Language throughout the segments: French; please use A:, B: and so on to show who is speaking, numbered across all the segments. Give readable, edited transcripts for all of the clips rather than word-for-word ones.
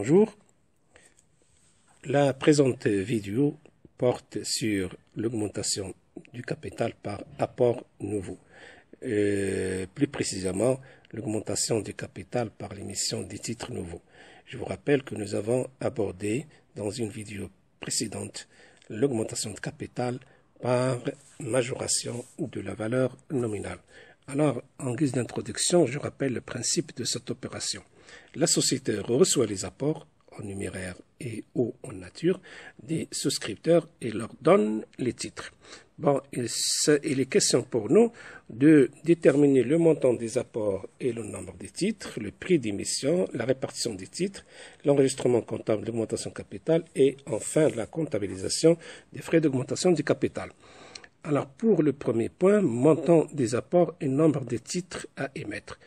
A: Bonjour. La présente vidéo porte sur l'augmentation du capital par apport nouveau. Plus précisément, l'augmentation du capital par l'émission des titres nouveaux. Je vous rappelle que nous avons abordé dans une vidéo précédente l'augmentation de capital par majoration de la valeur nominale. Alors, en guise d'introduction, je rappelle le principe de cette opération. La société reçoit les apports en numéraire et ou en nature des souscripteurs et leur donne les titres. Bon, il est question pour nous de déterminer le montant des apports et le nombre des titres, le prix d'émission, la répartition des titres, l'enregistrement comptable d'augmentation capitale et enfin la comptabilisation des frais d'augmentation du capital. Alors pour le premier point, montant des apports et nombre des titres à émettre.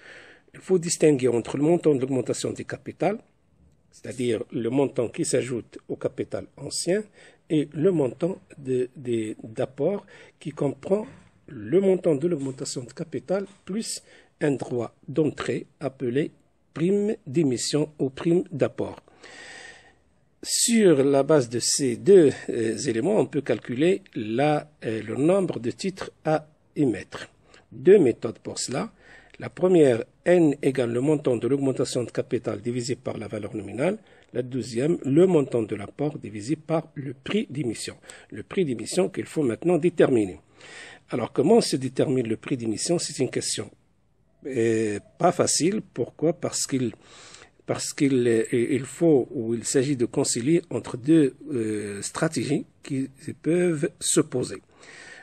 A: Il faut distinguer entre le montant de l'augmentation du capital, c'est-à-dire le montant qui s'ajoute au capital ancien, et le montant d'apport qui comprend le montant de l'augmentation de capital plus un droit d'entrée appelé prime d'émission ou prime d'apport. Sur la base de ces deux éléments, on peut calculer le nombre de titres à émettre. Deux méthodes pour cela. La première, n égale le montant de l'augmentation de capital divisé par la valeur nominale. La deuxième, le montant de l'apport divisé par le prix d'émission. Le prix d'émission qu'il faut maintenant déterminer. Alors, comment se détermine le prix d'émission? C'est une question pas facile. Pourquoi? Parce qu'il faut ou il s'agit de concilier entre deux stratégies qui peuvent s'opposer.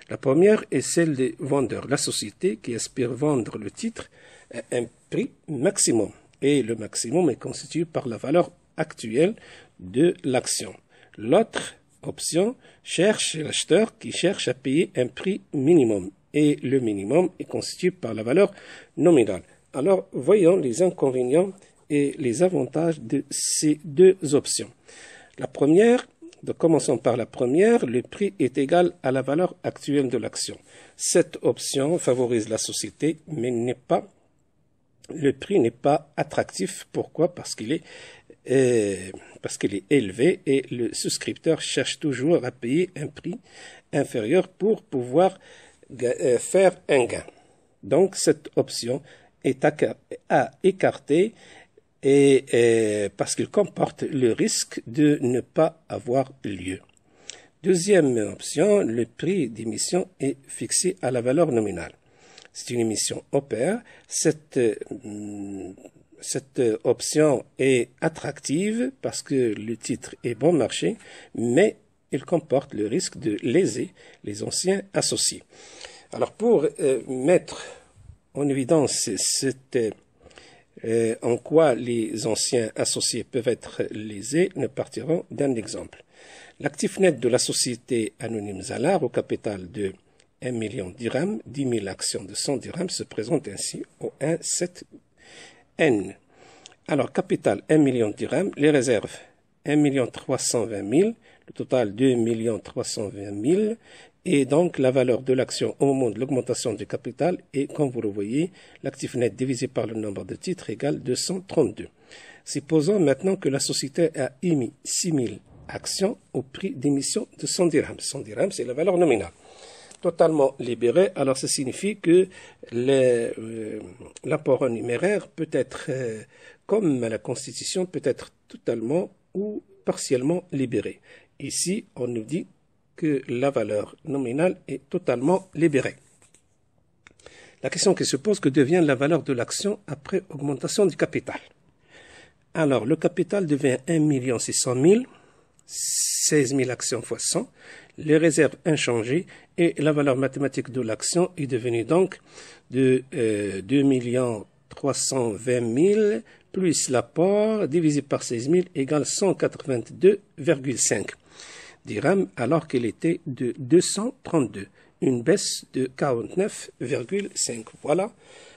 A: La première est celle des vendeurs, la société qui aspire vendre le titre à un prix maximum. Et le maximum est constitué par la valeur actuelle de l'action. L'autre option cherche l'acheteur qui cherche à payer un prix minimum. Et le minimum est constitué par la valeur nominale. Alors, voyons les inconvénients et les avantages de ces deux options. La première, commençons par la première, le prix est égal à la valeur actuelle de l'action. Cette option favorise la société, mais le prix n'est pas attractif. Pourquoi? Parce qu'il est élevé et le souscripteur cherche toujours à payer un prix inférieur pour pouvoir faire un gain. Donc cette option est à écarter parce qu'il comporte le risque de ne pas avoir lieu. Deuxième option, le prix d'émission est fixé à la valeur nominale. C'est une émission au pair. Cette option est attractive parce que le titre est bon marché, mais il comporte le risque de léser les anciens associés. Alors pour mettre en évidence en quoi les anciens associés peuvent être lésés, nous partirons d'un exemple. L'actif net de la société anonyme Zalar au capital de 1 million de dirhams, 10 000 actions de 100 dirhams se présente ainsi au 1,7N. Alors, capital 1 million de dirhams, les réserves 1 320 000, le total 2 320 000, et donc la valeur de l'action au moment de l'augmentation du capital est, comme vous le voyez, l'actif net divisé par le nombre de titres égale 232. Supposons maintenant que la société a émis 6 000 actions au prix d'émission de 100 dirhams. 100 dirhams, c'est la valeur nominale. Totalement libéré, alors ça signifie que l'apport en numéraire peut être, comme à la Constitution, peut être totalement ou partiellement libéré. Ici, on nous dit que la valeur nominale est totalement libérée. La question qui se pose, que devient la valeur de l'action après augmentation du capital? Alors, le capital devient 1 600 000, 16 000 actions fois 100, les réserves inchangées et la valeur mathématique de l'action est devenue donc de 2 320 000 plus l'apport divisé par 16 000 égale 182,5 dirhams alors qu'il était de 232, une baisse de 49,5. Voilà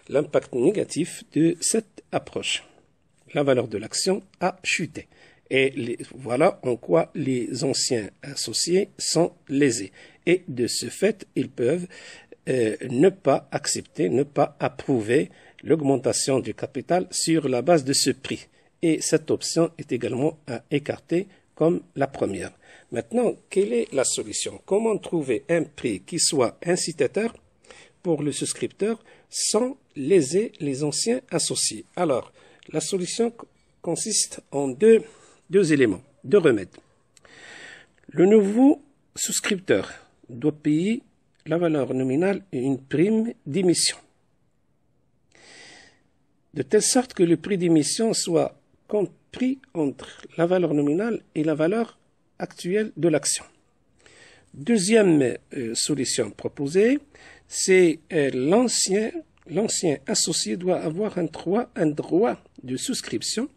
A: l'impact négatif de cette approche. La valeur de l'action a chuté. Et voilà en quoi les anciens associés sont lésés. Et de ce fait, ils peuvent ne pas accepter, ne pas approuver l'augmentation du capital sur la base de ce prix. et cette option est également à écarter comme la première. Maintenant, quelle est la solution? Comment trouver un prix qui soit incitateur pour le souscripteur sans léser les anciens associés? Alors, la solution consiste en deux éléments, deux remèdes. Le nouveau souscripteur doit payer la valeur nominale et une prime d'émission, de telle sorte que le prix d'émission soit compris entre la valeur nominale et la valeur actuelle de l'action. Deuxième solution proposée, c'est l'ancien associé doit avoir un droit de souscription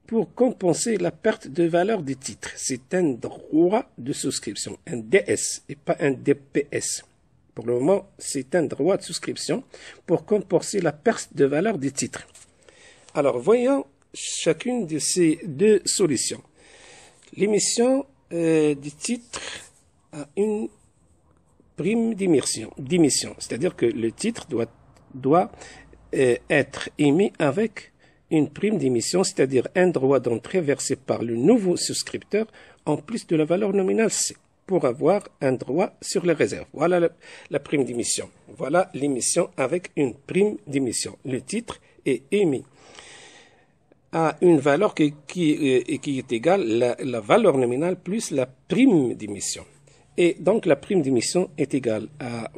A: pour compenser la perte de valeur des titres. C'est un droit de souscription, un DS et pas un DPS. Pour le moment, c'est un droit de souscription pour compenser la perte de valeur des titres. Alors, voyons chacune de ces deux solutions. L'émission des titres a une prime d'émission, c'est-à-dire que le titre doit être émis avec une prime d'émission, c'est-à-dire un droit d'entrée versé par le nouveau souscripteur en plus de la valeur nominale C, pour avoir un droit sur les réserves. Voilà la prime d'émission. Voilà l'émission avec une prime d'émission. Le titre est émis à une valeur qui est égale à la valeur nominale plus la prime d'émission. Et donc la prime d'émission est égale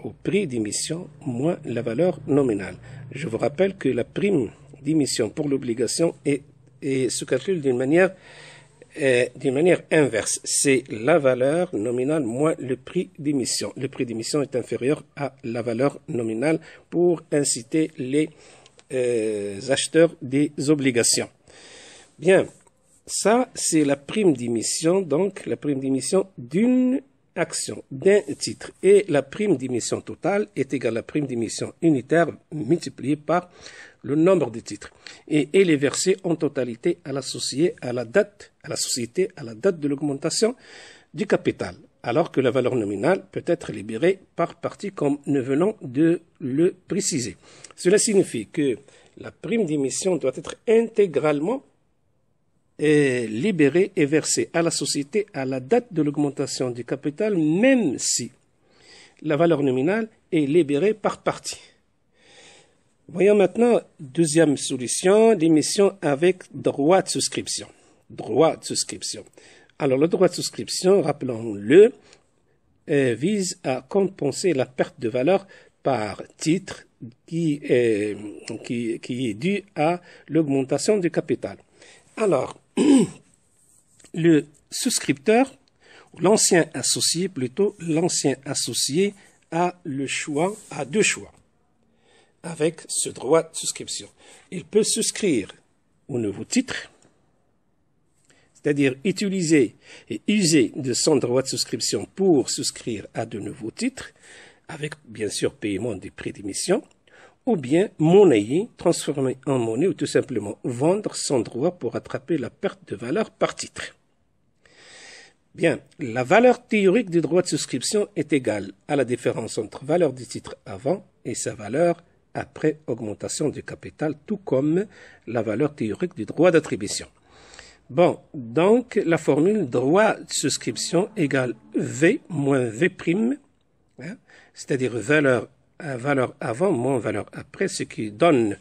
A: au prix d'émission moins la valeur nominale. Je vous rappelle que la prime d'émission pour l'obligation se calcule d'une manière inverse. C'est la valeur nominale moins le prix d'émission. Le prix d'émission est inférieur à la valeur nominale pour inciter les acheteurs des obligations. Bien, ça c'est la prime d'émission, donc la prime d'émission d'une action, d'un titre. Et la prime d'émission totale est égale à la prime d'émission unitaire multipliée par le nombre de titres. Et elle est versée en totalité à l'associé à la société à la date de l'augmentation du capital, alors que la valeur nominale peut être libérée par partie comme nous venons de le préciser. Cela signifie que la prime d'émission doit être intégralement libérée et versée à la société à la date de l'augmentation du capital, même si la valeur nominale est libérée par partie. Voyons maintenant deuxième solution, l'émission avec droit de souscription. Droit de souscription. Alors le droit de souscription, rappelons-le, vise à compenser la perte de valeur par titre qui est due à l'augmentation du capital. Alors, le souscripteur, l'ancien associé a deux choix avec ce droit de souscription. Il peut souscrire au nouveau titre, c'est-à-dire utiliser et user de son droit de souscription pour souscrire à de nouveaux titres, avec bien sûr paiement des prix d'émission, ou bien monnayer, transformer en monnaie ou tout simplement vendre son droit pour rattraper la perte de valeur par titre. Bien, la valeur théorique du droit de souscription est égale à la différence entre valeur du titre avant et sa valeur après augmentation du capital, tout comme la valeur théorique du droit d'attribution. Bon, donc la formule droit de souscription égale V moins V prime, c'est-à-dire valeur avant moins valeur après, ce qui donne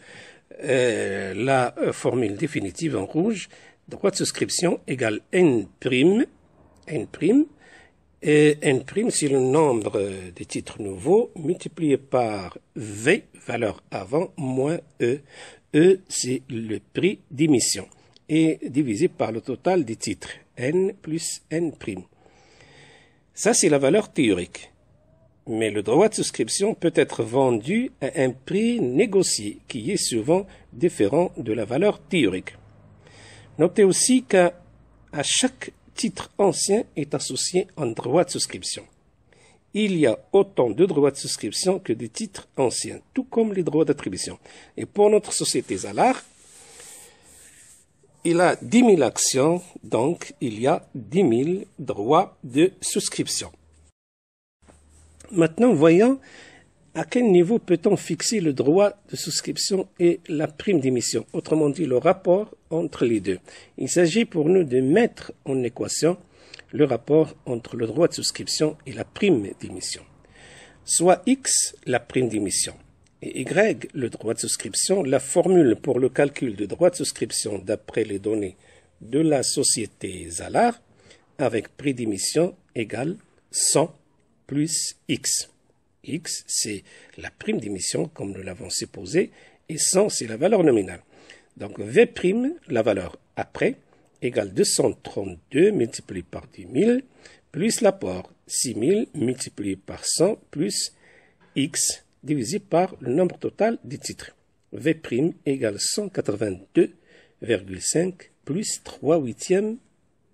A: la formule définitive en rouge. Droit de souscription égale N prime, et N prime c'est le nombre de titres nouveaux multiplié par V, valeur avant, moins E. E c'est le prix d'émission, et divisé par le total des titres, N plus N prime. Ça c'est la valeur théorique. Mais le droit de souscription peut être vendu à un prix négocié qui est souvent différent de la valeur théorique. Notez aussi qu'à chaque titre ancien est associé un droit de souscription. Il y a autant de droits de souscription que de titres anciens, tout comme les droits d'attribution. Et pour notre société Zalard, il a 10 000 actions, donc il y a 10 000 droits de souscription. Maintenant, voyons À quel niveau peut-on fixer le droit de souscription et la prime d'émission? Autrement dit, le rapport entre les deux. Il s'agit pour nous de mettre en équation le rapport entre le droit de souscription et la prime d'émission. Soit X, la prime d'émission, et Y, le droit de souscription. La formule pour le calcul du droit de souscription d'après les données de la société Zalar avec prix d'émission égale 100 plus X. X, c'est la prime d'émission, comme nous l'avons supposé, et 100, c'est la valeur nominale. Donc, V', la valeur après, égale 232 multiplié par 10 000, plus l'apport 6 000 multiplié par 100, plus X divisé par le nombre total des titres. V' égale 182,5 plus 3/8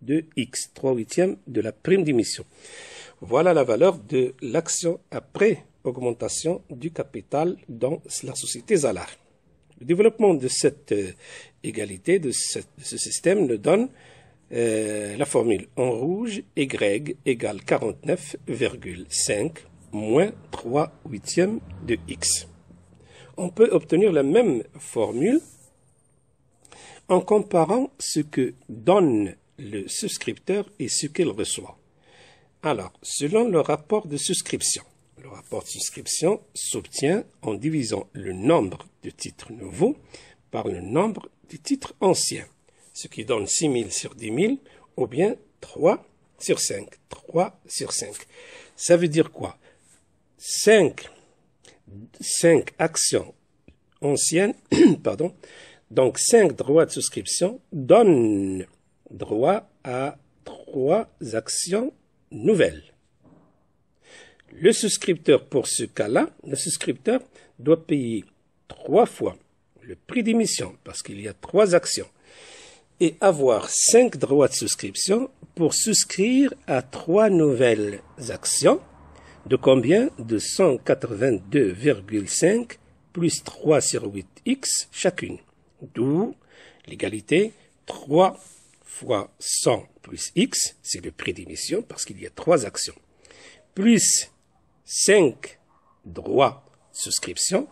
A: de X, 3/8 de la prime d'émission. Voilà la valeur de l'action après augmentation du capital dans la société Zalar. Le développement de cette égalité, de ce système, nous donne la formule en rouge, Y égale 49,5 moins 3/8 de X. On peut obtenir la même formule en comparant ce que donne le souscripteur et ce qu'il reçoit. Alors, selon le rapport de souscription, le rapport de souscription s'obtient en divisant le nombre de titres nouveaux par le nombre de titres anciens, ce qui donne 6 000 sur 10 000 ou bien 3 sur 5. 3 sur 5. Ça veut dire quoi? 5 actions anciennes, pardon, donc 5 droits de souscription donnent droit à 3 actions nouvelles. Le souscripteur, pour ce cas-là, le souscripteur doit payer 3 fois le prix d'émission, parce qu'il y a 3 actions, et avoir 5 droits de souscription pour souscrire à 3 nouvelles actions, de combien? De 182,5 plus 3 sur 8x chacune. D'où l'égalité 3 fois 100 plus x, c'est le prix d'émission parce qu'il y a 3 actions, plus 5 droits de souscription,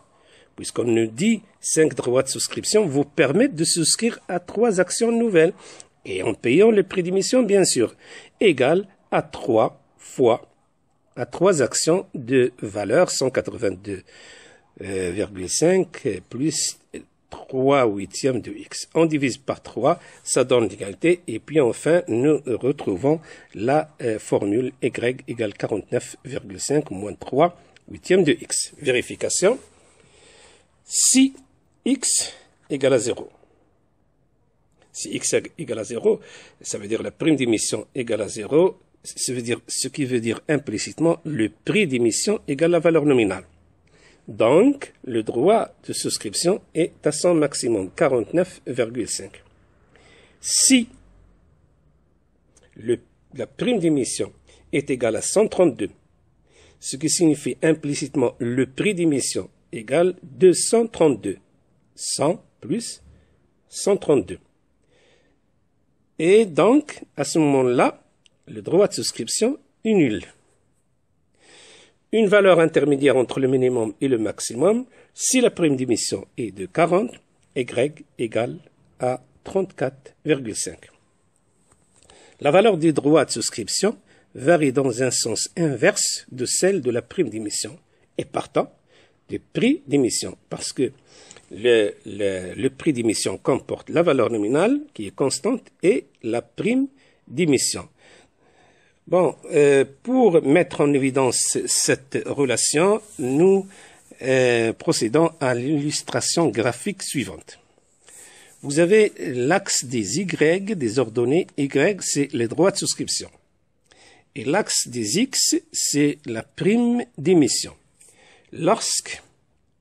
A: puisqu'on nous dit 5 droits de souscription vous permettent de souscrire à 3 actions nouvelles, et en payant le prix d'émission, bien sûr, égal à 3 fois à 3 actions de valeur 182,5 plus 3/8 de x. On divise par 3, ça donne l'égalité, et puis enfin, nous retrouvons la formule y égale 49,5 moins 3/8 de x. Vérification. Si x égale à 0, si x égale à 0, ça veut dire la prime d'émission égale à 0, ce qui veut dire implicitement le prix d'émission égale la valeur nominale. Donc, le droit de souscription est à son maximum, 49,5. Si la prime d'émission est égale à 132, ce qui signifie implicitement le prix d'émission égale 232. 100 plus 132. Et donc, à ce moment-là, le droit de souscription est nul. Une valeur intermédiaire entre le minimum et le maximum, si la prime d'émission est de 40, Y égale à 34,5. La valeur des droits de souscription varie dans un sens inverse de celle de la prime d'émission et partant du prix d'émission, parce que le prix d'émission comporte la valeur nominale qui est constante et la prime d'émission. Bon, pour mettre en évidence cette relation, nous procédons à l'illustration graphique suivante. Vous avez l'axe des Y, des ordonnées Y, c'est les droits de souscription. Et l'axe des X, c'est la prime d'émission. Lorsque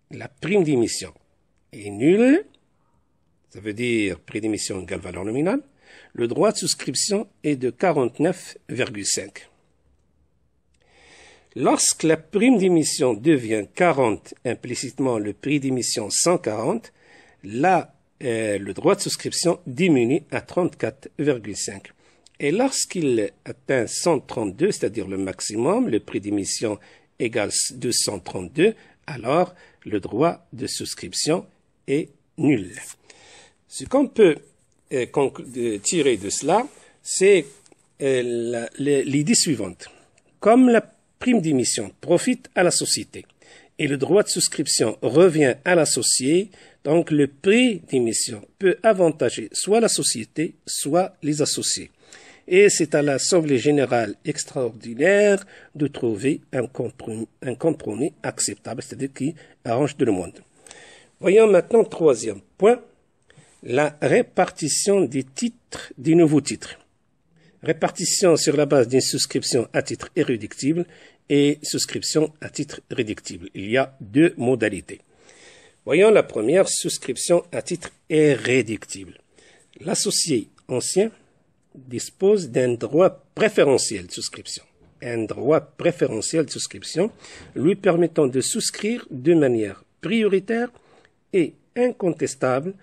A: la prime d'émission est nulle, ça veut dire prix d'émission égale valeur nominale, le droit de souscription est de 49,5. Lorsque la prime d'émission devient 40, implicitement le prix d'émission 140, là, le droit de souscription diminue à 34,5. Et lorsqu'il atteint 132, c'est-à-dire le maximum, le prix d'émission égale 232, alors le droit de souscription est nul. Ce qu'on peut tirer de cela, c'est l'idée suivante. Comme la prime d'émission profite à la société et le droit de souscription revient à l'associé, donc le prix d'émission peut avantager soit la société, soit les associés. Et c'est à l'Assemblée générale extraordinaire de trouver un compromis acceptable, c'est-à-dire qui arrange tout le monde. Voyons maintenant troisième point, la répartition des nouveaux titres. Répartition sur la base d'une souscription à titre irréductible et souscription à titre réductible. Il y a deux modalités. Voyons la première, souscription à titre irréductible. L'associé ancien dispose d'un droit préférentiel de souscription. Un droit préférentiel de souscription lui permettant de souscrire de manière prioritaire et incontestable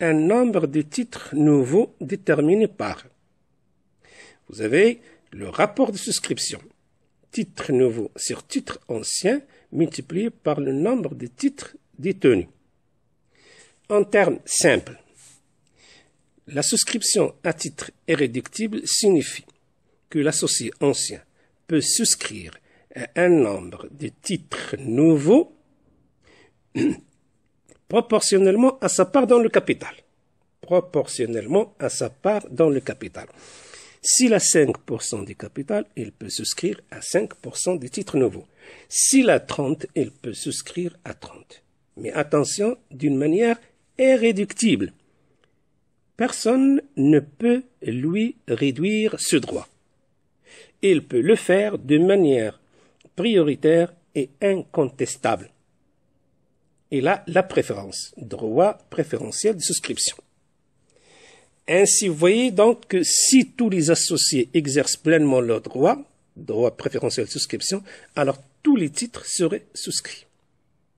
A: un nombre de titres nouveaux déterminé par. Vous avez le rapport de souscription. Titre nouveau sur titre ancien multiplié par le nombre de titres détenus. En termes simples, la souscription à titre irréductible signifie que l'associé ancien peut souscrire à un nombre de titres nouveaux proportionnellement à sa part dans le capital. Proportionnellement à sa part dans le capital. S'il a 5% du capital, il peut souscrire à 5% des titres nouveaux. S'il a 30, il peut souscrire à 30. Mais attention, d'une manière irréductible. Personne ne peut lui réduire ce droit. Il peut le faire de manière prioritaire et incontestable. Il a la préférence, droit préférentiel de souscription. Ainsi, vous voyez donc que si tous les associés exercent pleinement leur droit préférentiel de souscription, alors tous les titres seraient souscrits.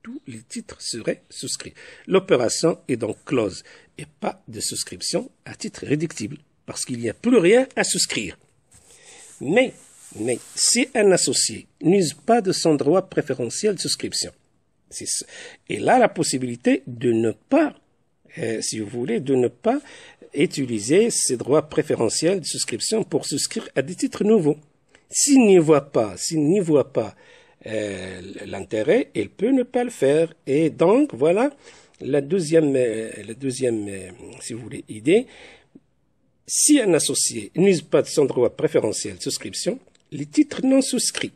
A: Tous les titres seraient souscrits. L'opération est donc close et pas de souscription à titre réductible, parce qu'il n'y a plus rien à souscrire. Mais si un associé n'use pas de son droit préférentiel de souscription, il a la possibilité de ne pas, si vous voulez, de ne pas utiliser ses droits préférentiels de souscription pour souscrire à des titres nouveaux. S'il n'y voit pas l'intérêt, il peut ne pas le faire. Et donc, voilà la deuxième, si vous voulez, idée. Si un associé n'use pas de son droit préférentiel de souscription, les titres non souscrits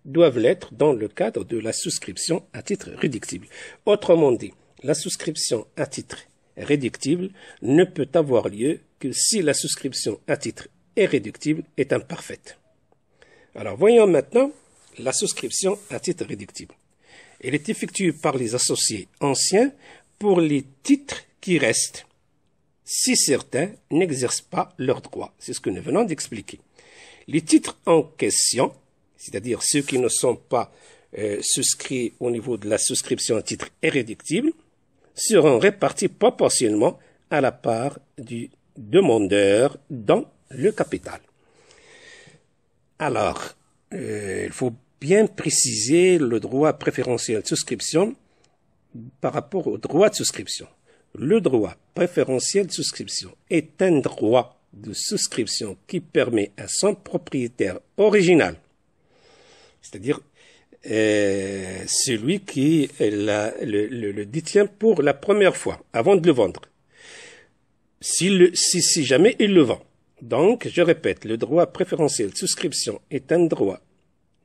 A: doivent l'être dans le cadre de la souscription à titre réductible. Autrement dit, la souscription à titre réductible ne peut avoir lieu que si la souscription à titre irréductible est imparfaite. Alors, voyons maintenant la souscription à titre réductible. Elle est effectuée par les associés anciens pour les titres qui restent, si certains n'exercent pas leurs droits. C'est ce que nous venons d'expliquer. Les titres en question, c'est-à-dire ceux qui ne sont pas souscrits au niveau de la souscription à titre irréductible, seront répartis proportionnellement à la part du demandeur dans le capital. Alors, il faut bien préciser le droit préférentiel de souscription par rapport au droit de souscription. Le droit préférentiel de souscription est un droit de souscription qui permet à son propriétaire original, c'est-à-dire celui qui le détient pour la première fois, avant de le vendre, si jamais il le vend. Donc, je répète, le droit préférentiel de souscription est un droit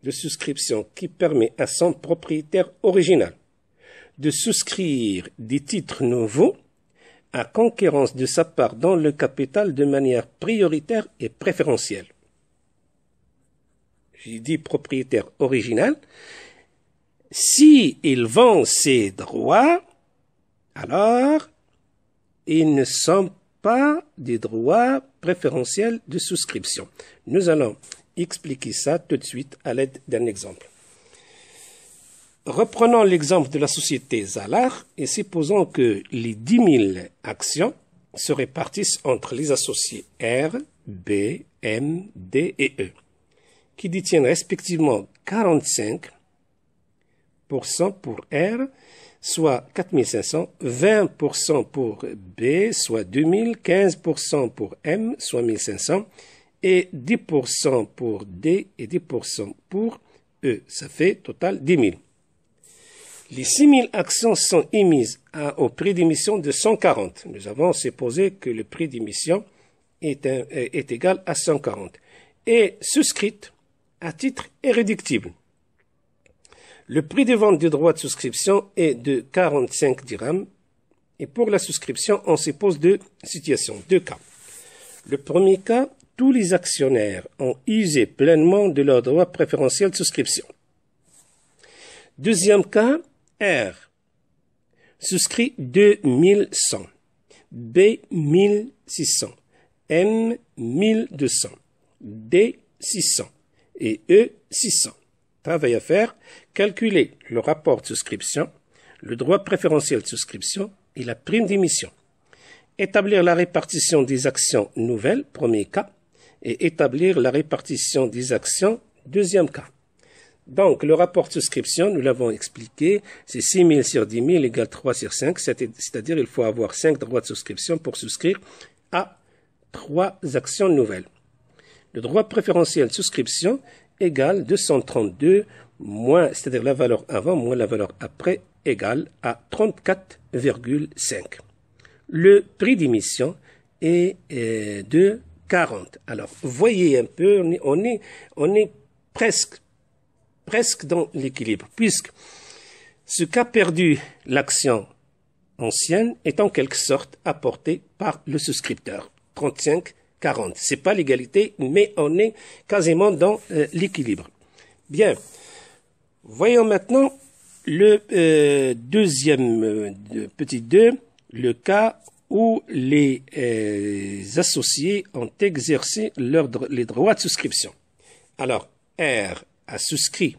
A: de souscription qui permet à son propriétaire original de souscrire des titres nouveaux à concurrence de sa part dans le capital de manière prioritaire et préférentielle. J'ai dit propriétaire original. Si il vend ses droits, alors ils ne sont pas des droits préférentiels de souscription. Nous allons expliquer ça tout de suite à l'aide d'un exemple. Reprenons l'exemple de la société Zalar et supposons que les 10 000 actions se répartissent entre les associés R, B, M, D et E, qui détiennent respectivement 45, pour R, soit 4500, 20% pour B, soit 2000, 15% pour M, soit 1500, et 10% pour D et 10% pour E. Ça fait total 10 000. Les 6000 actions sont émises au prix d'émission de 140. Nous avons supposé que le prix d'émission est égal à 140 et souscrite à titre irréductible. Le prix de vente du droit de souscription est de 45 dirhams et pour la souscription, on suppose deux situations, deux cas. Le premier cas, tous les actionnaires ont usé pleinement de leur droit préférentiel de souscription. Deuxième cas, R souscrit 2100, B 1600, M 1200, D 600 et E 600. Travail à faire, calculer le rapport de souscription, le droit préférentiel de souscription et la prime d'émission. Établir la répartition des actions nouvelles, premier cas, et établir la répartition des actions, deuxième cas. Donc, le rapport de souscription, nous l'avons expliqué, c'est 6 000 sur 10 000 égale 3 sur 5, c'est-à-dire il faut avoir 5 droits de souscription pour souscrire à 3 actions nouvelles. Le droit préférentiel de souscription égale 232 moins, c'est-à-dire la valeur avant moins la valeur après, égale à 34,5. Le prix d'émission est de 40. Alors, voyez un peu, on est presque dans l'équilibre, puisque ce qu'a perdu l'action ancienne est en quelque sorte apporté par le souscripteur. 35-40. C'est pas l'égalité, mais on est quasiment dans l'équilibre. Bien. Voyons maintenant le deuxième petit 2, le cas où les associés ont exercé les droits de souscription. Alors, R a souscrit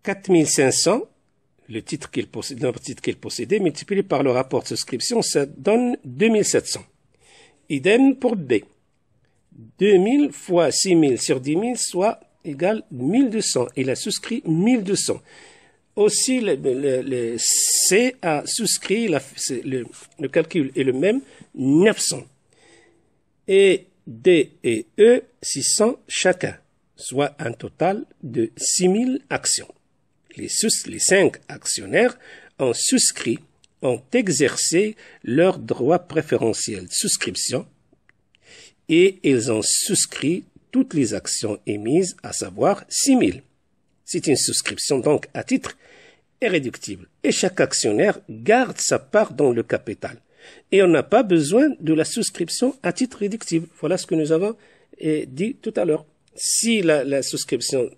A: 4500, le titre qu'il possédait, multiplié par le rapport de souscription, ça donne 2700. Idem pour B. 2000 fois 6000 sur 10 000, soit égal 1200. Il a souscrit 1200. Aussi, le C a souscrit, le calcul est le même, 900. Et D et E, 600 chacun, soit un total de 6000 actions. Les 5 actionnaires ont souscrit, ont exercé leur droit préférentiel de souscription et ils ont souscrit toutes les actions émises, à savoir 6000. C'est une souscription donc à titre irréductible et chaque actionnaire garde sa part dans le capital. Et on n'a pas besoin de la souscription à titre réductible. Voilà ce que nous avons dit tout à l'heure. Si la souscription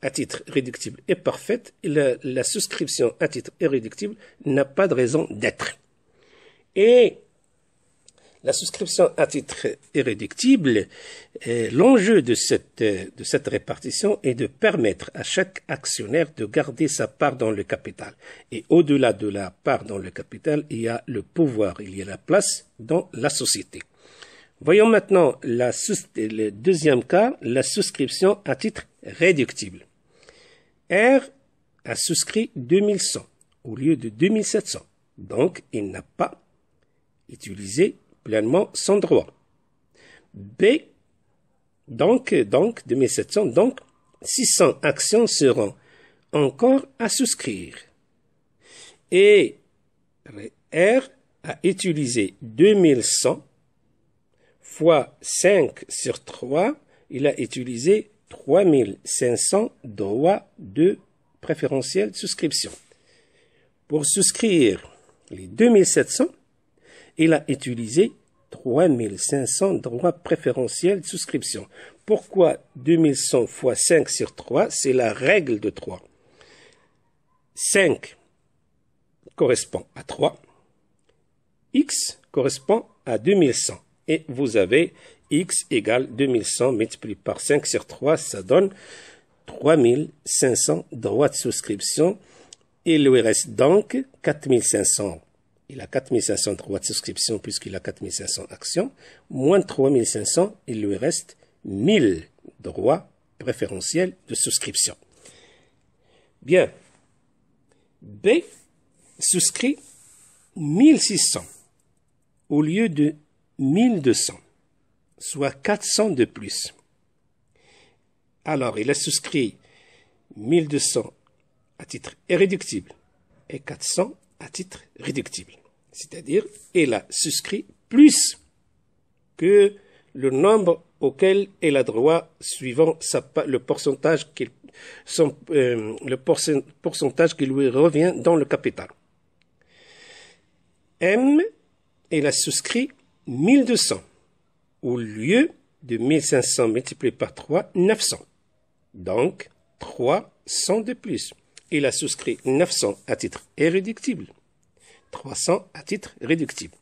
A: à titre réductible est parfaite, la souscription à titre irréductible n'a pas de raison d'être. Et la souscription à titre irréductible, l'enjeu de cette répartition est de permettre à chaque actionnaire de garder sa part dans le capital. Et au-delà de la part dans le capital, il y a le pouvoir, il y a la place dans la société. Voyons maintenant le deuxième cas, la souscription à titre réductible. R a souscrit 2100 au lieu de 2700. Donc, il n'a pas utilisé pleinement son droit. B, donc 2700, donc 600 actions seront encore à souscrire. Et R a utilisé 2100 fois 5 sur 3, il a utilisé 3500 droits de préférentiel de souscription. Pour souscrire les 2700, il a utilisé 3500 droits préférentiels de souscription. Pourquoi 2100 fois 5 sur 3? C'est la règle de 3. 5 correspond à 3. X correspond à 2100. Et vous avez X égale 2100 multiplié par 5 sur 3, ça donne 3500 droits de souscription. Il lui reste donc 4500. Il a 4500 droits de souscription puisqu'il a 4500 actions. Moins de 3500, il lui reste 1000 droits préférentiels de souscription. Bien. B souscrit 1600 au lieu de 1200, soit 400 de plus. Alors, il a souscrit 1200 à titre irréductible et 400 à titre réductible. C'est-à-dire, il a souscrit plus que le nombre auquel il a droit suivant le pourcentage qui lui revient dans le capital. M, il a souscrit 1200 au lieu de 1500 multiplié par 3, 900. Donc, 300 de plus. Il a souscrit 900 à titre irréductible, 300 à titre réductible.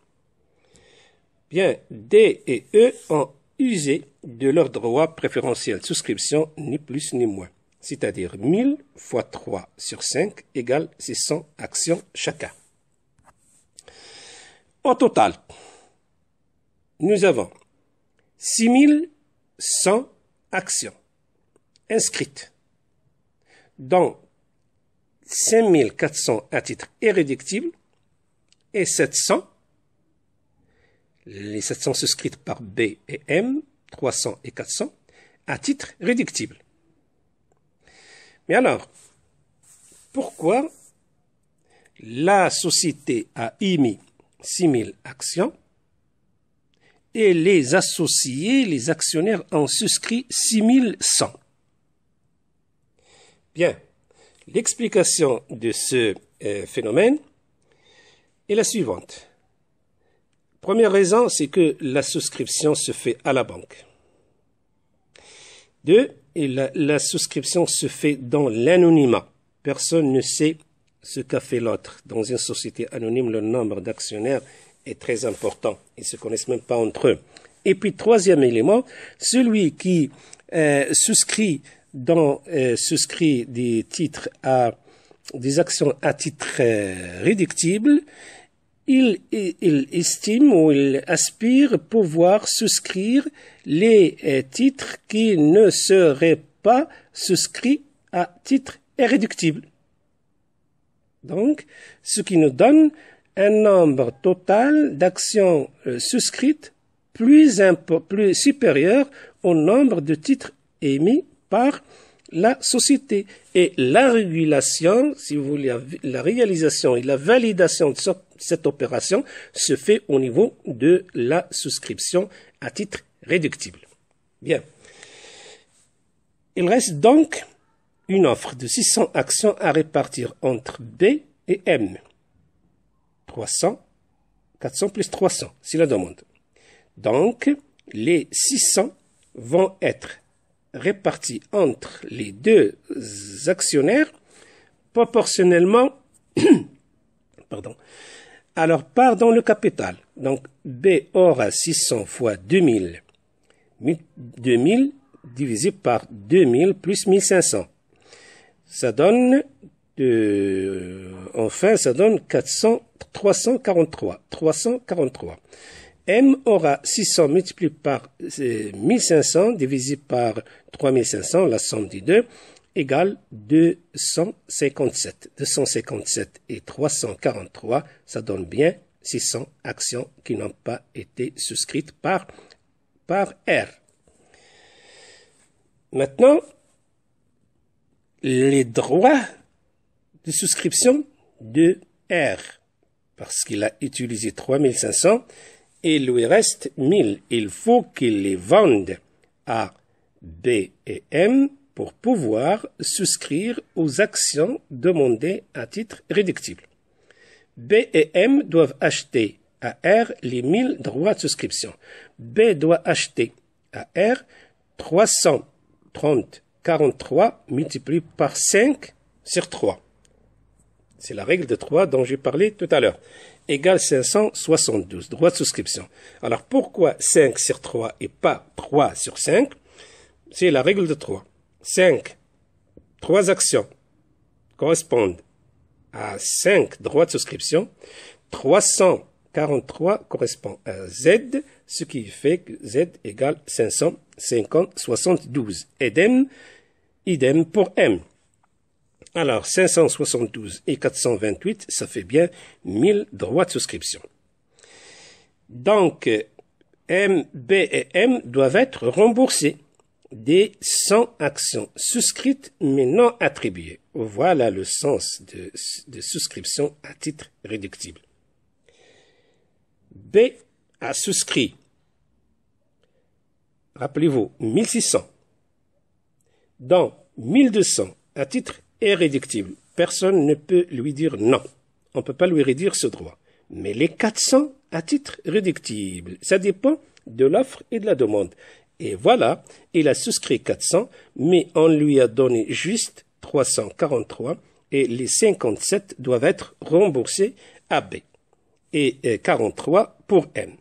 A: Bien, D et E ont usé de leur droit préférentiel de souscription, ni plus ni moins. C'est-à-dire 1000 fois 3 sur 5 égale 600 actions chacun. Au total, nous avons 6100 actions inscrites, dont 5400 à titre irréductible et 700, les 700 souscrites par B et M, 300 et 400, à titre réductible. Mais alors, pourquoi la société a émis 6000 actions et les associés, les actionnaires ont souscrit 6100? Bien, l'explication de ce phénomène est la suivante. Première raison, c'est que la souscription se fait à la banque. 2, la souscription se fait dans l'anonymat. Personne ne sait ce qu'a fait l'autre. Dans une société anonyme, le nombre d'actionnaires est très important. Ils ne se connaissent même pas entre eux. Et puis, troisième élément, celui qui souscrit des titres des actions à titre réductible, il estime ou il aspire pouvoir souscrire les titres qui ne seraient pas souscrits à titre irréductible. Donc, ce qui nous donne un nombre total d'actions souscrites plus supérieur au nombre de titres émis par la société. Et la régulation, si vous voulez, la réalisation et la validation de cette opération se fait au niveau de la souscription à titre réductible. Bien. Il reste donc une offre de 600 actions à répartir entre B et M. 300, 400 plus 300, c'est la demande. Donc, les 600 vont être répartis entre les deux actionnaires proportionnellement à leur part dans le capital. Donc, B aura 600 fois 2000 divisé par 2000 plus 1500. Ça donne, ça donne 343. M aura 600 multiplié par 1500 divisé par 3500, la somme des deux, égale 257. 257 et 343, ça donne bien 600 actions qui n'ont pas été souscrites par R. Maintenant, les droits de souscription de R, parce qu'il a utilisé 3500, il lui reste 1000. Il faut qu'il les vende à B et M pour pouvoir souscrire aux actions demandées à titre réductible. B et M doivent acheter à R les 1000 droits de souscription. B doit acheter à R 343 multiplié par 5 sur 3. C'est la règle de 3 dont j'ai parlé tout à l'heure. Égale 572, droits de souscription. Alors, pourquoi 5 sur 3 et pas 3 sur 5? C'est la règle de 3. 3 actions correspondent à 5 droits de souscription. 343 correspond à Z, ce qui fait que Z égale 572. Idem pour M. Alors, 572 et 428, ça fait bien 1000 droits de souscription. Donc, M, B et M doivent être remboursés des 100 actions souscrites mais non attribuées. Voilà le sens de souscription à titre réductible. B a souscrit, rappelez-vous, 1600, dont 1200 à titre irréductible. Personne ne peut lui dire non. On ne peut pas lui réduire ce droit. Mais les 400 à titre réductible, ça dépend de l'offre et de la demande. Et voilà, il a souscrit 400, mais on lui a donné juste 343 et les 57 doivent être remboursés à B et 43 pour M.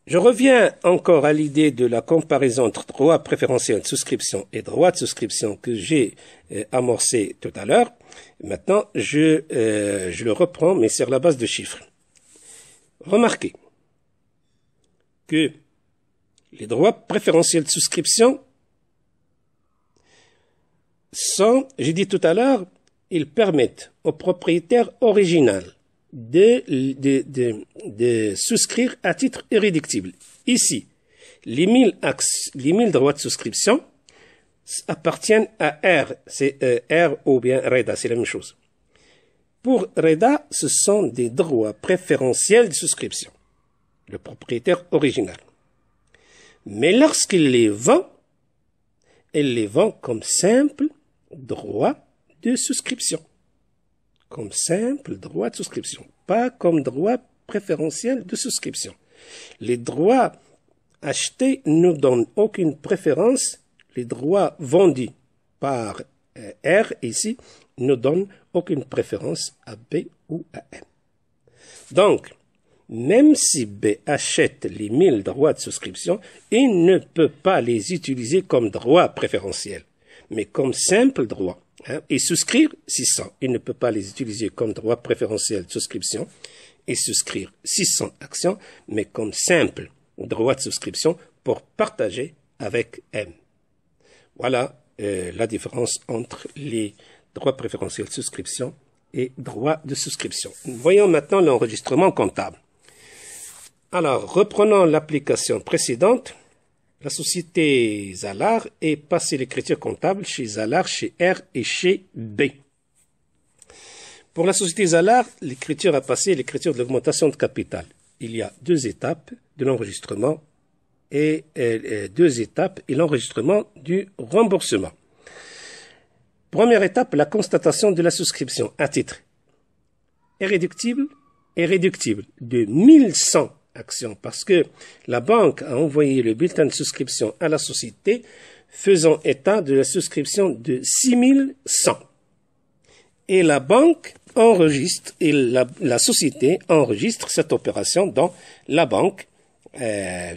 A: Je reviens encore à l'idée de la comparaison entre droit préférentiel de souscription et droit de souscription que j'ai amorcé tout à l'heure. Maintenant, je le reprends, mais sur la base de chiffres. Remarquez que les droits préférentiels de souscription sont, j'ai dit tout à l'heure, ils permettent au propriétaire original de souscrire à titre irréductible. Ici, les 1000 droits de souscription appartiennent à R. C'est R ou bien REDA, c'est la même chose. Pour REDA, ce sont des droits préférentiels de souscription. Le propriétaire original. Mais lorsqu'il les vend, il les vend comme simple droit de souscription. Comme simple droit de souscription, pas comme droit préférentiel de souscription. Les droits achetés ne donnent aucune préférence. Les droits vendus par R ici ne donnent aucune préférence à B ou à M. Donc, même si B achète les 1000 droits de souscription, il ne peut pas les utiliser comme droit préférentiel, mais comme simple droit. Et souscrire 600. Il ne peut pas les utiliser comme droit préférentiel de souscription et souscrire 600 actions, mais comme simple droit de souscription pour partager avec M. Voilà la différence entre les droits préférentiels de souscription et droits de souscription. Voyons maintenant l'enregistrement comptable. Alors, reprenons l'application précédente. La société Zalard est passée l'écriture comptable chez Zalard, chez R et chez B. Pour la société Zalard, l'écriture a passé l'écriture de l'augmentation de capital. Il y a deux étapes de l'enregistrement et deux étapes et l'enregistrement du remboursement. Première étape, la constatation de la souscription à titre irréductible et réductible de 1100 actions parce que la banque a envoyé le bulletin de souscription à la société faisant état de la souscription de 6100. Et la banque enregistre, et la société enregistre cette opération dans la banque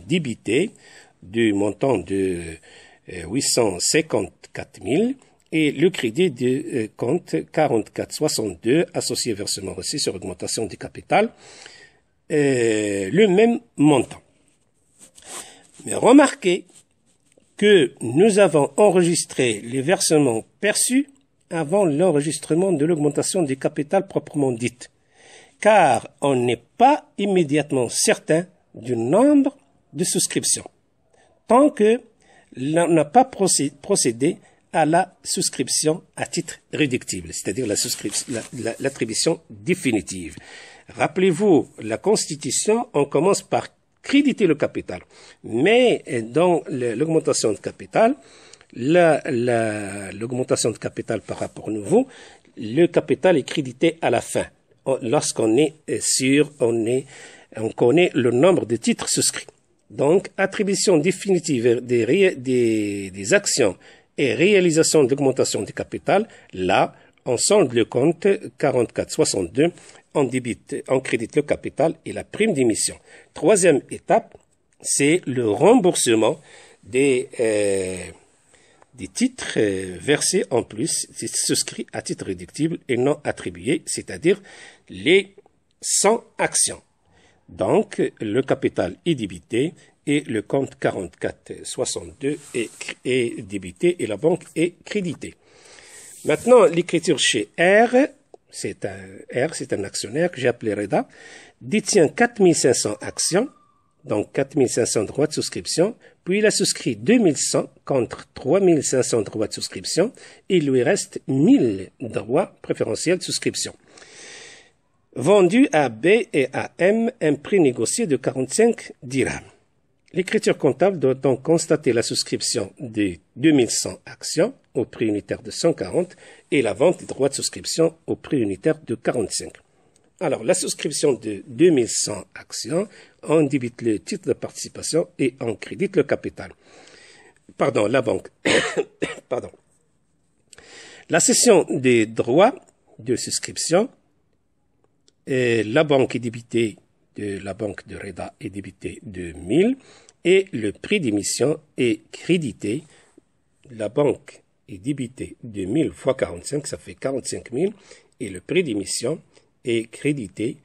A: débitée du montant de 854 000 et le crédit de compte 4462 associé versement reçu sur augmentation du capital, le même montant. Mais remarquez que nous avons enregistré les versements perçus avant l'enregistrement de l'augmentation du capital proprement dite, car on n'est pas immédiatement certain du nombre de souscriptions, tant que l'on n'a pas procédé à la souscription à titre réductible, c'est-à-dire l'attribution définitive. Rappelez-vous, la Constitution, on commence par créditer le capital. Mais dans l'augmentation de capital, l'augmentation de capital par rapport au nouveau, le capital est crédité à la fin. Lorsqu'on est sûr, on connaît le nombre de titres souscrits. Donc, attribution définitive des actions et réalisation de l'augmentation du capital, là, on solde le compte 4462, on crédite le capital et la prime d'émission. Troisième étape, c'est le remboursement des titres versés en plus, souscrits à titre réductible et non attribués, c'est-à-dire les 100 actions. Donc, le capital est débité et le compte 4462 est débité et la banque est créditée. Maintenant, l'écriture chez R, c'est un actionnaire que j'ai appelé Reda, détient 4500 actions, donc 4500 droits de souscription, puis il a souscrit 2100 contre 3500 droits de souscription, et il lui reste 1000 droits préférentiels de souscription. Vendu à B et à M un prix négocié de 45 dirhams. L'écriture comptable doit donc constater la souscription de 2100 actions au prix unitaire de 140 et la vente des droits de souscription au prix unitaire de 45. Alors, la souscription de 2100 actions, on débite le titre de participation et on crédite le capital. Pardon, la banque. Pardon. La cession des droits de souscription, la banque est débitée la banque de Reda est débitée de 1000 et le prix d'émission est crédité. La banque est débitée de 1000 fois 45, ça fait 45 000 et le prix d'émission est crédité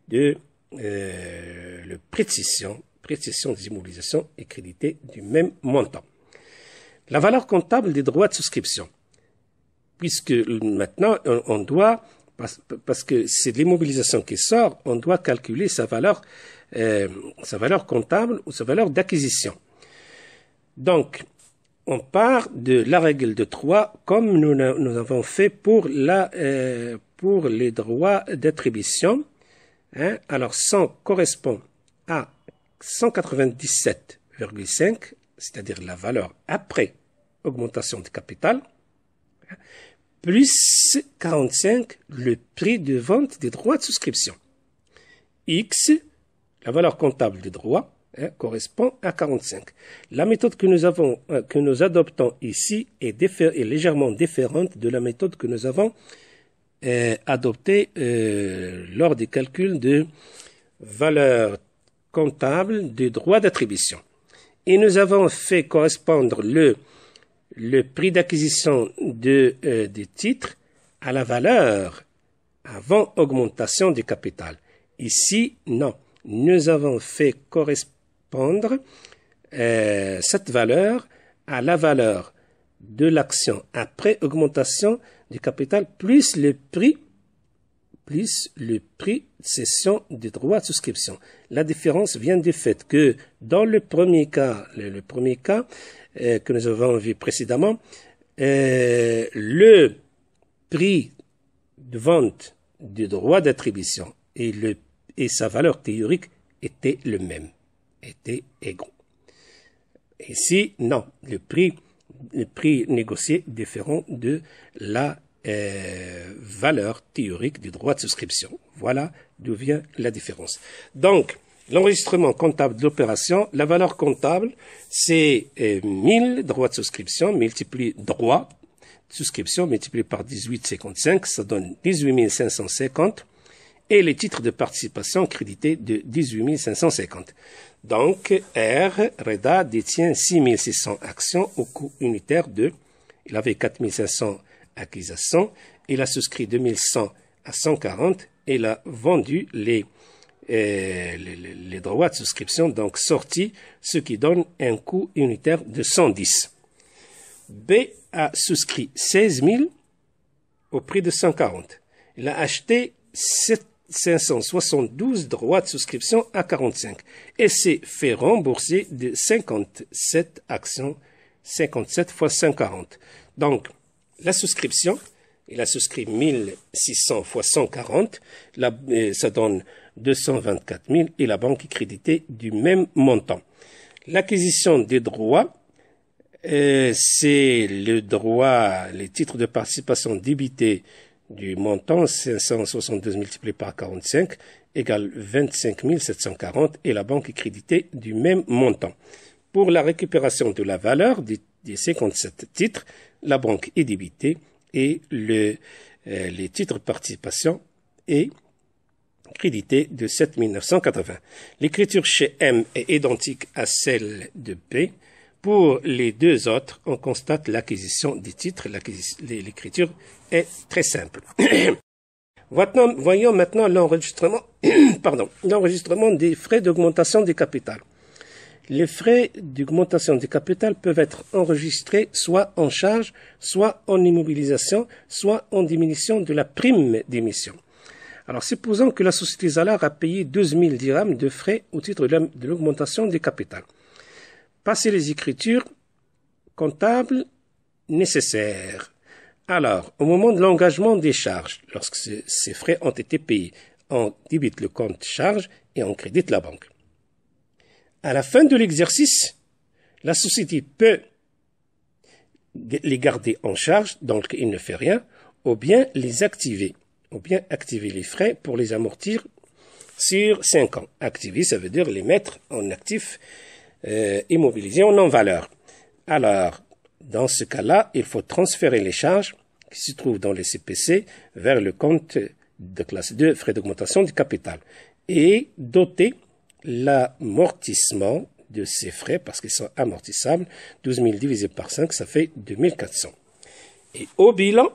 A: de le prix de cession des immobilisations est crédité du même montant. La valeur comptable des droits de souscription, puisque maintenant on doit, parce que c'est de l'immobilisation qui sort, on doit calculer sa valeur comptable ou sa valeur d'acquisition. Donc, on part de la règle de 3 comme nous avons fait pour les droits d'attribution. Alors, 100 correspond à 197,5, c'est-à-dire la valeur après augmentation du capital, plus 45, le prix de vente des droits de souscription. X, la valeur comptable des droits, correspond à 45. La méthode que nous adoptons ici est légèrement différente de la méthode que nous avons adoptée lors des calculs de valeur comptable des droits d'attribution. Et nous avons fait correspondre le prix d'acquisition des titres à la valeur avant augmentation du capital. Ici, non. Nous avons fait correspondre cette valeur à la valeur de l'action après augmentation du capital plus le prix de cession des droits de souscription. La différence vient du fait que dans le premier cas, que nous avons vu précédemment, le prix de vente du droit d'attribution et sa valeur théorique étaient le même, étaient égaux. Ici, non, le prix négocié différent de la valeur théorique du droit de souscription. Voilà d'où vient la différence. Donc, l'enregistrement comptable de l'opération, la valeur comptable, c'est 1000 droits de souscription multiplié droits de souscription multiplié par 18,55, ça donne 18 550 et les titres de participation crédités de 18 550. Donc, Reda détient 6600 actions au coût unitaire il avait 4500 acquisitions, il a souscrit 2100 à 140 et il a vendu les droits de souscription, donc sortis, ce qui donne un coût unitaire de 110. B a souscrit 16 000 au prix de 140. Il a acheté 572 droits de souscription à 45 et s'est fait rembourser de 57 actions, 57 fois 140. Donc, la souscription, il a souscrit 1600 fois 140, ça donne 224 000 et la banque est créditée du même montant. L'acquisition des droits, c'est le droit, les titres de participation débités du montant 572 multiplié par 45 égale 25 740 et la banque est créditée du même montant. Pour la récupération de la valeur des 57 titres, la banque est débitée et les titres de participation est crédité de 7 980. L'écriture chez M est identique à celle de B. Pour les deux autres, on constate l'acquisition des titres. L'écriture est très simple. Voyons maintenant l'enregistrement des frais d'augmentation du capital. les frais d'augmentation du capital peuvent être enregistrés soit en charge, soit en immobilisation, soit en diminution de la prime d'émission. Alors, supposons que la société Zalar a payé 12 000 dirhams de frais au titre de l'augmentation du capital. Passez les écritures comptables nécessaires. Alors, au moment de l'engagement des charges, lorsque ces frais ont été payés, on débite le compte charge et on crédite la banque. À la fin de l'exercice, la société peut les garder en charge, donc il ne fait rien, ou bien les activer, ou bien activer les frais pour les amortir sur 5 ans. Activer, ça veut dire les mettre en actif immobilisé en non-valeur. Alors, dans ce cas-là, il faut transférer les charges qui se trouvent dans les CPC vers le compte de classe 2, frais d'augmentation du capital, et doter l'amortissement de ces frais, parce qu'ils sont amortissables, 12 000 divisé par 5, ça fait 2400. Et au bilan,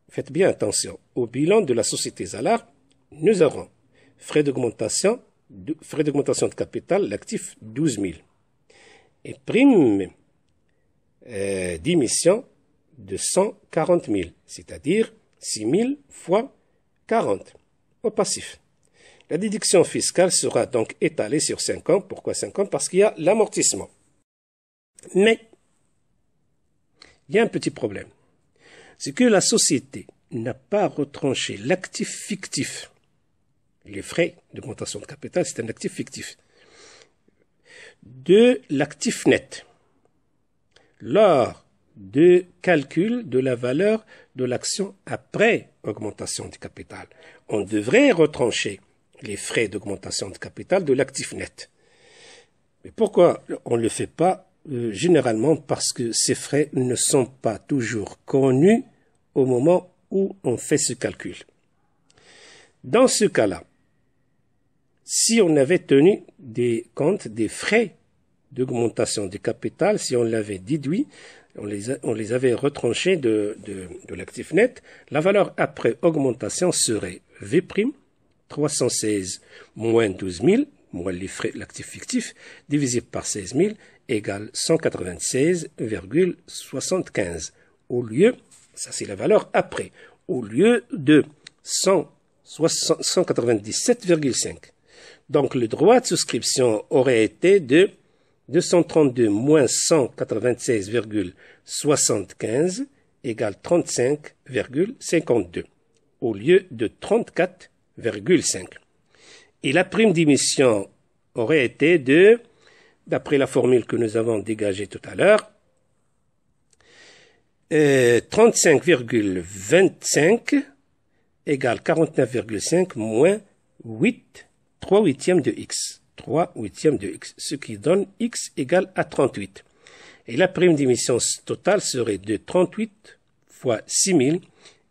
A: faites bien attention, au bilan de la société Zalar, nous aurons frais d'augmentation de capital, l'actif 12 000, et prime d'émission de 140 000, c'est-à-dire 6 000 fois 40 au passif. La déduction fiscale sera donc étalée sur 5 ans. Pourquoi 5 ans? Parce qu'il y a l'amortissement. Mais, il y a un petit problème. C'est que la société n'a pas retranché l'actif fictif. Les frais d'augmentation de capital, c'est un actif fictif. De l'actif net. Lors de calcul de la valeur de l'action après augmentation du capital, on devrait retrancher les frais d'augmentation de capital de l'actif net. Mais pourquoi on ne le fait pas? Généralement parce que ces frais ne sont pas toujours connus au moment où on fait ce calcul. Dans ce cas-là, si on avait tenu des comptes des frais d'augmentation du capital, si on l'avait déduit, on les avait retranchés de l'actif net, la valeur après augmentation serait V', 316 moins 12 000, moins les frais, l'actif fictif, divisé par 16 000, égale 196,75. Au lieu, ça c'est la valeur après, au lieu de 197,5. Donc le droit de souscription aurait été de 232 moins 196,75 égale 35,52 au lieu de 34,5. Et la prime d'émission aurait été de, d'après la formule que nous avons dégagée tout à l'heure, 35,25 égale 49,5 moins 3 huitièmes de x. 3 huitièmes de x, ce qui donne x égale à 38. Et la prime d'émission totale serait de 38 fois 6 000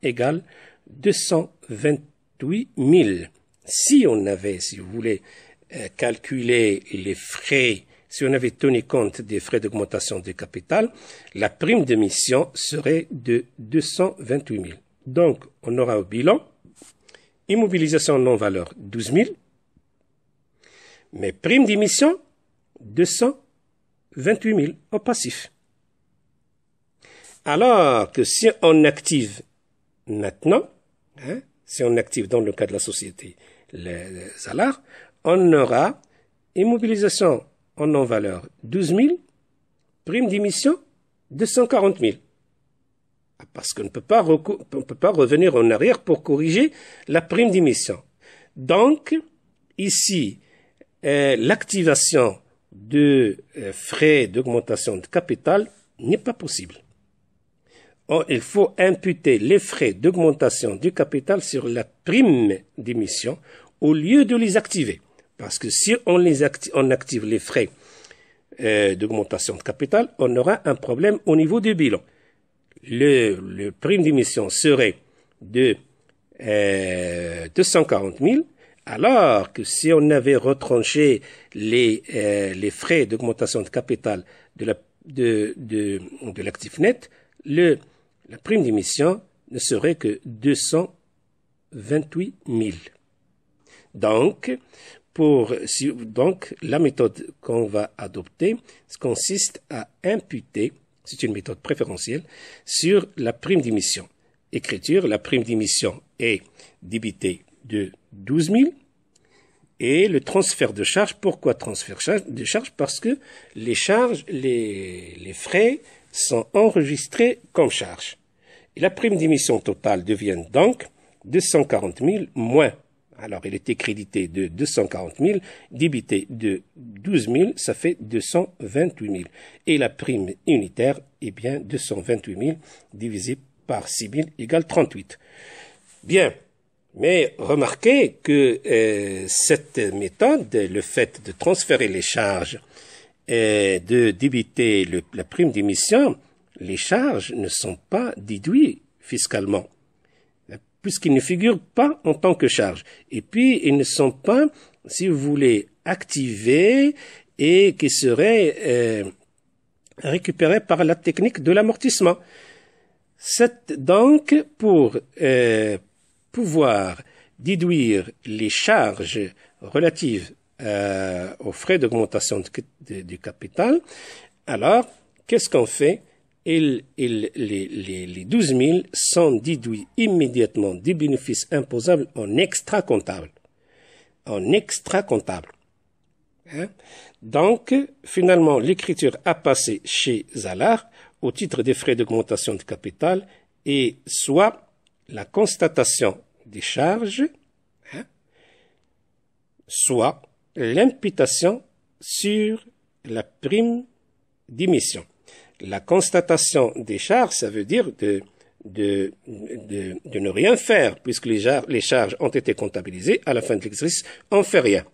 A: égale 228 000. Si on avait, si vous voulez, calculé les frais, si on avait tenu compte des frais d'augmentation de capital, la prime d'émission serait de 228 000. Donc, on aura au bilan immobilisation non-valeur 12 000, mais prime d'émission 228 000 au passif. Alors que si on active maintenant, si on active dans le cas de la société les Zalar, on aura immobilisation en non-valeur 12 000, prime d'émission 240 000. Parce qu'on ne peut pas revenir en arrière pour corriger la prime d'émission. Donc, ici, l'activation de frais d'augmentation de capital n'est pas possible. Or, il faut imputer les frais d'augmentation du capital sur la prime d'émission au lieu de les activer. Parce que si on active les frais d'augmentation de capital, on aura un problème au niveau du bilan. Le prime d'émission serait de 240 000, alors que si on avait retranché les frais d'augmentation de capital de l'actif net, la prime d'émission ne serait que 228 000. Donc, Donc, la méthode qu'on va adopter consiste à imputer, c'est une méthode préférentielle, sur la prime d'émission. Écriture, la prime d'émission est débitée de 12 000 et le transfert de charge. Pourquoi transfert de charge? Parce que les charges, les frais sont enregistrés comme charge. Et la prime d'émission totale devient donc 240 000 moins. Alors, il était crédité de 240 000, débité de 12 000, ça fait 228 000. Et la prime unitaire, eh bien, 228 000 divisé par 6 000 égale 38. Bien, mais remarquez que cette méthode, le fait de transférer les charges et de débiter la prime d'émission, les charges ne sont pas déduites fiscalement, puisqu'ils ne figurent pas en tant que charge. Et puis, ils ne sont pas, si vous voulez, activés et qui seraient récupérés par la technique de l'amortissement. Donc, pour pouvoir déduire les charges relatives aux frais d'augmentation du capital, alors, qu'est-ce qu'on fait? Les 12 000 sont déduits immédiatement des bénéfices imposables en extra-comptable. En extra-comptable. Hein? Donc, finalement, l'écriture a passé chez Zalard au titre des frais d'augmentation de capital et soit la constatation des charges, hein, soit l'imputation sur la prime d'émission. La constatation des charges, ça veut dire de ne rien faire, puisque les charges ont été comptabilisées. À la fin de l'exercice, on ne fait rien.